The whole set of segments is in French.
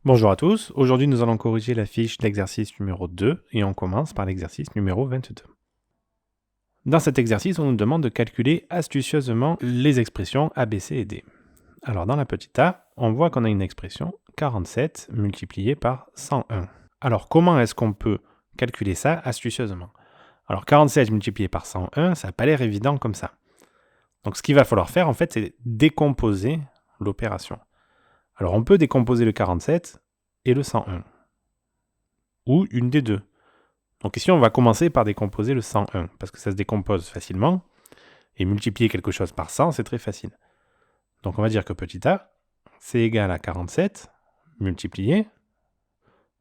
Bonjour à tous, aujourd'hui nous allons corriger la fiche d'exercice numéro 2 et on commence par l'exercice numéro 22. Dans cet exercice, on nous demande de calculer astucieusement les expressions A, B, C et D. Alors dans la petite a, on voit qu'on a une expression 47 multipliée par 101. Alors comment est-ce qu'on peut calculer ça astucieusement? Alors 47 multiplié par 101, ça n'a pas l'air évident comme ça. Donc ce qu'il va falloir faire en fait, c'est décomposer l'opération. Alors on peut décomposer le 47 et le 101, ou une des deux. Donc ici on va commencer par décomposer le 101, parce que ça se décompose facilement, et multiplier quelque chose par 100, c'est très facile. Donc on va dire que petit a, c'est égal à 47 multiplié,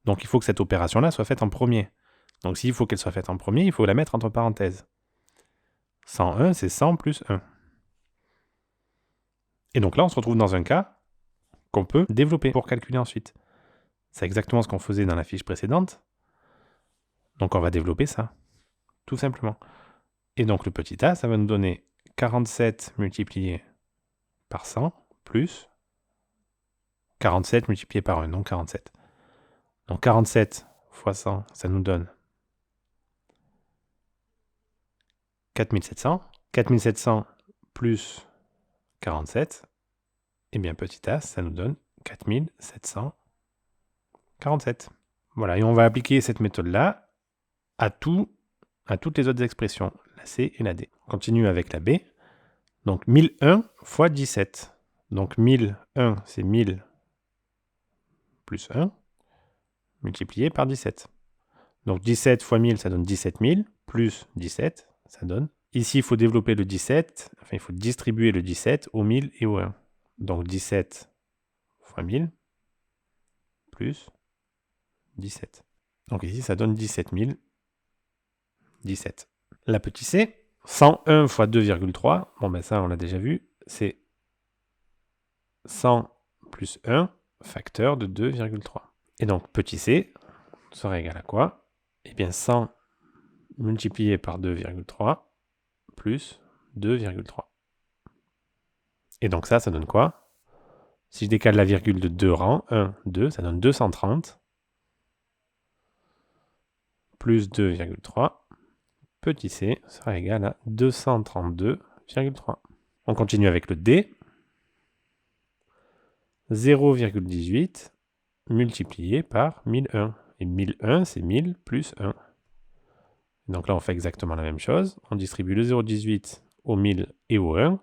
donc il faut que cette opération-là soit faite en premier. Donc s'il faut qu'elle soit faite en premier, il faut la mettre entre parenthèses. 101, c'est 100 plus 1. Et donc là, on se retrouve dans un cas qu'on peut développer pour calculer ensuite. C'est exactement ce qu'on faisait dans la fiche précédente. Donc on va développer ça, tout simplement. Et donc le petit a, ça va nous donner 47 multiplié par 100 plus 47 multiplié par 1, donc 47. Donc 47 fois 100, ça nous donne 4700. 4700 plus 47, et bien petit a, ça nous donne 4747. Voilà, et on va appliquer cette méthode-là à toutes les autres expressions, la C et la D. On continue avec la B. Donc 1001 fois 17. Donc 1001, c'est 1000 plus 1, multiplié par 17. Donc 17 fois 1000, ça donne 17 000, plus 17, ça donne... Ici, il faut développer le 17, enfin, il faut distribuer le 17 au 1000 et au 1. Donc 17 fois 1000, plus 17. Donc ici, ça donne 17 017. La petite c, 101 fois 2,3, bon ben ça, on l'a déjà vu, c'est 100 plus 1, facteur de 2,3. Et donc, petit c sera égal à quoi? Eh bien, 100 multiplié par 2,3 plus 2,3. Et donc ça donne quoi? Si je décale la virgule de 2 rangs, 1, 2, ça donne 230 plus 2,3. Petit c sera égal à 232,3. On continue avec le d. 0,18 multiplié par 1001. Et 1001, c'est 1000 plus 1. Donc là, on fait exactement la même chose. On distribue le 0,18 au 1000 et au 1.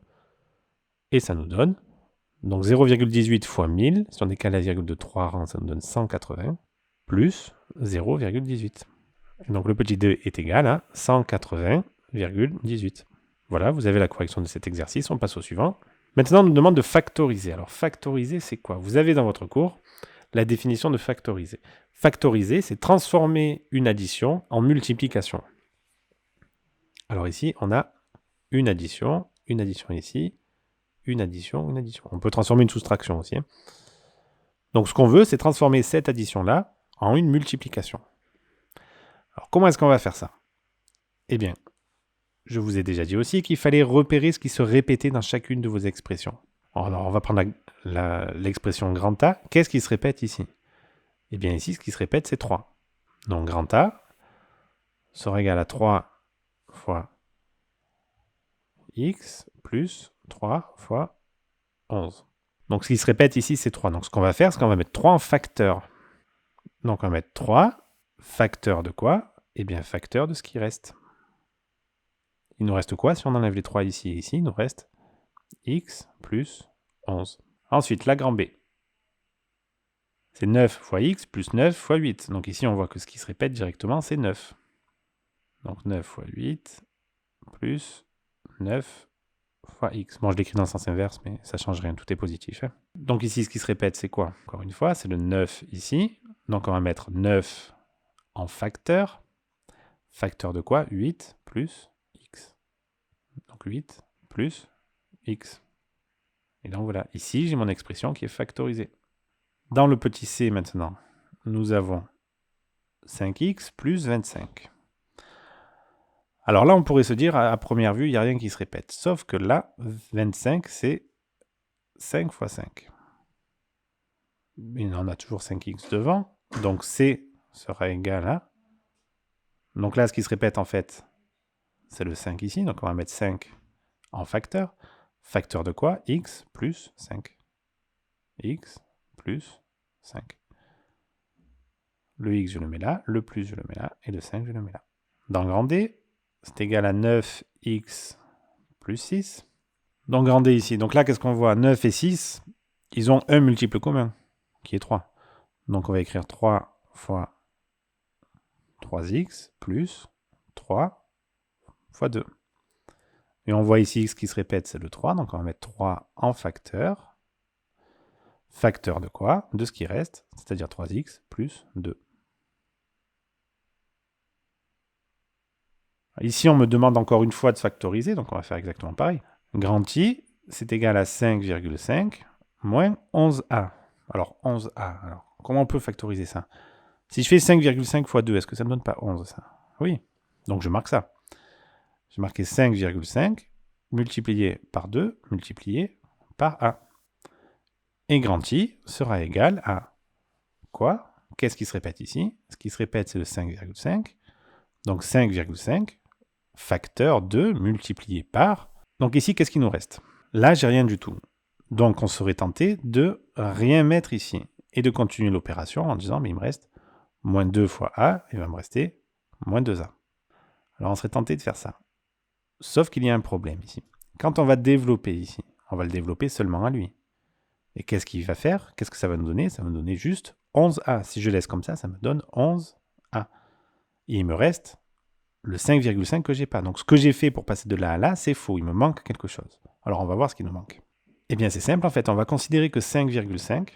Et ça nous donne, donc 0,18 fois 1000, si on décale la virgule de 3 rangs, ça nous donne 180, plus 0,18. Et donc le petit 2 est égal à 180,18. Voilà, vous avez la correction de cet exercice. On passe au suivant. Maintenant, on nous demande de factoriser. Alors, factoriser, c'est quoi? Vous avez dans votre cours la définition de factoriser. Factoriser, c'est transformer une addition en multiplication. Alors ici, on a une addition ici, une addition. On peut transformer une soustraction aussi. Donc ce qu'on veut, c'est transformer cette addition-là en une multiplication. Alors comment est-ce qu'on va faire ça? Eh bien, je vous ai déjà dit aussi qu'il fallait repérer ce qui se répétait dans chacune de vos expressions. Alors on va prendre l'expression grand A. Qu'est-ce qui se répète ici? Eh bien ici, ce qui se répète, c'est 3. Donc grand A sera égal à 3 fois x plus 3 fois 11. Donc ce qui se répète ici, c'est 3. Donc ce qu'on va faire, c'est qu'on va mettre 3 en facteur. Donc on va mettre 3, facteur de quoi? Eh bien facteur de ce qui reste. Il nous reste quoi si on enlève les 3 ici et ici? Il nous reste x plus 11. Ensuite, la grand B. C'est 9 fois x plus 9 fois 8. Donc ici, on voit que ce qui se répète directement, c'est 9. Donc 9 fois 8 plus 9 fois x. Bon, je l'écris dans le sens inverse, mais ça ne change rien, tout est positif. Donc ici, ce qui se répète, c'est quoi? Encore une fois, c'est le 9 ici. Donc on va mettre 9 en facteur. Facteur de quoi? 8 plus x. Donc 8 plus x. Et donc voilà, ici, j'ai mon expression qui est factorisée. Dans le petit c maintenant, nous avons 5x plus 25. Alors là, on pourrait se dire, à première vue, il n'y a rien qui se répète. Sauf que là, 25, c'est 5 fois 5. Mais on a toujours 5x devant. Donc C sera égal à... Donc là, ce qui se répète, en fait, c'est le 5 ici. Donc on va mettre 5 en facteur. Facteur de quoi? X plus 5. X plus 5. Le x, je le mets là. Le plus, je le mets là. Et le 5, je le mets là. Dans grand D, c'est égal à 9x plus 6. Donc grand D ici. Donc là, qu'est-ce qu'on voit? 9 et 6, ils ont un multiple commun, qui est 3. Donc on va écrire 3 fois 3x plus 3 fois 2. Et on voit ici ce qui se répète, c'est le 3. Donc on va mettre 3 en facteur. Facteur de quoi? De ce qui reste, c'est-à-dire 3x plus 2. Ici, on me demande encore une fois de factoriser, donc on va faire exactement pareil. Grand I, c'est égal à 5,5 moins 11a. Alors 11a, alors comment on peut factoriser ça? Si je fais 5,5 fois 2, est-ce que ça ne me donne pas 11 ça? Oui, donc je marque ça. J'ai marqué 5,5 multiplié par 2 multiplié par a. Et grand I sera égal à quoi? Qu'est-ce qui se répète ici? Ce qui se répète, c'est le 5,5. Donc 5,5 facteur 2 multiplié par... Donc ici, qu'est-ce qui nous reste? Là, j'ai rien du tout. Donc on serait tenté de rien mettre ici et de continuer l'opération en disant, mais il me reste moins 2 fois a, il va me rester moins 2a. Alors on serait tenté de faire ça. Sauf qu'il y a un problème ici. Quand on va développer ici, on va le développer seulement à lui. Et qu'est-ce qu'il va faire? Qu'est-ce que ça va nous donner? Ça va nous donner juste 11a. Si je laisse comme ça me donne 11a. Et il me reste le 5,5 que j'ai pas. Donc ce que j'ai fait pour passer de là à là, c'est faux. Il me manque quelque chose. Alors on va voir ce qui nous manque. Eh bien c'est simple en fait. On va considérer que 5,5,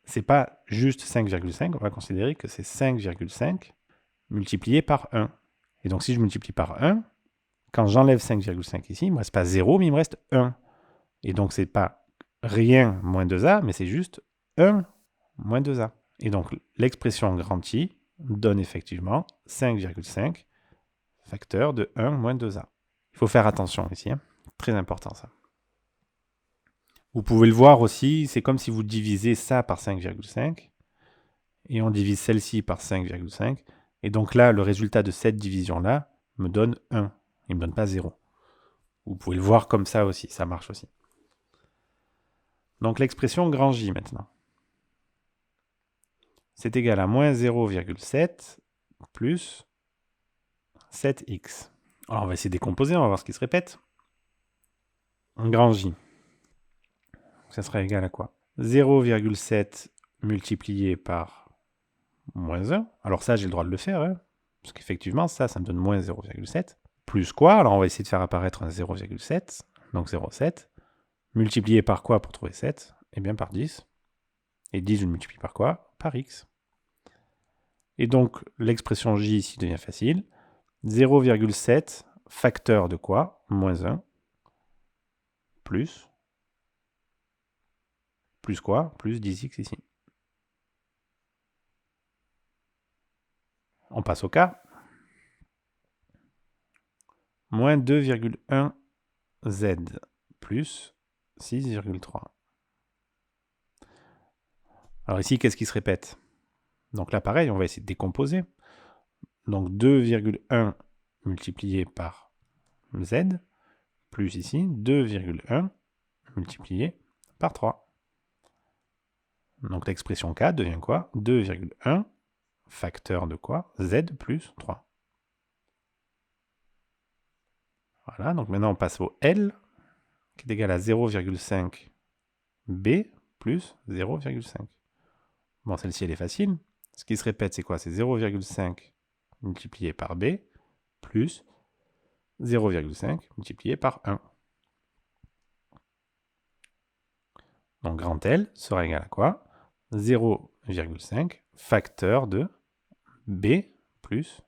c'est pas juste 5,5. On va considérer que c'est 5,5 multiplié par 1. Et donc si je multiplie par 1, quand j'enlève 5,5 ici, il ne me reste pas 0, mais il me reste 1. Et donc c'est pas rien moins 2a, mais c'est juste 1 moins 2a. Et donc l'expression grand I donne effectivement 5,5 facteur de 1 moins 2a. Il faut faire attention ici, hein. Très important ça. Vous pouvez le voir aussi, c'est comme si vous divisez ça par 5,5 et on divise celle-ci par 5,5. Et donc là, le résultat de cette division-là me donne 1. Il ne me donne pas 0. Vous pouvez le voir comme ça aussi, ça marche aussi. Donc l'expression grand J maintenant. C'est égal à moins 0,7 plus 7x. Alors on va essayer de décomposer, on va voir ce qui se répète. Grand J. Ça sera égal à quoi? 0,7 multiplié par moins 1. Alors ça, j'ai le droit de le faire, hein, parce qu'effectivement, ça me donne moins 0,7. Plus quoi? Alors on va essayer de faire apparaître un 0,7. Donc 0,7. Multiplié par quoi pour trouver 7? Eh bien par 10. Et 10, je le multiplie par quoi? Par x. Et donc l'expression j ici devient facile. 0,7 facteur de quoi? Moins 1. Plus quoi? Plus 10x ici. On passe au cas. Moins 2,1 z plus 6,3. Alors ici, qu'est-ce qui se répète? Donc là, pareil, on va essayer de décomposer. Donc 2,1 multiplié par z, plus ici 2,1 multiplié par 3. Donc l'expression K devient quoi? 2,1 facteur de quoi? Z plus 3. Voilà, donc maintenant on passe au L, qui est égal à 0,5 B plus 0,5. Bon, celle-ci, elle est facile. Ce qui se répète, c'est quoi? C'est 0,5 multiplié par B plus 0,5 multiplié par 1. Donc grand L sera égal à quoi? 0,5 facteur de B plus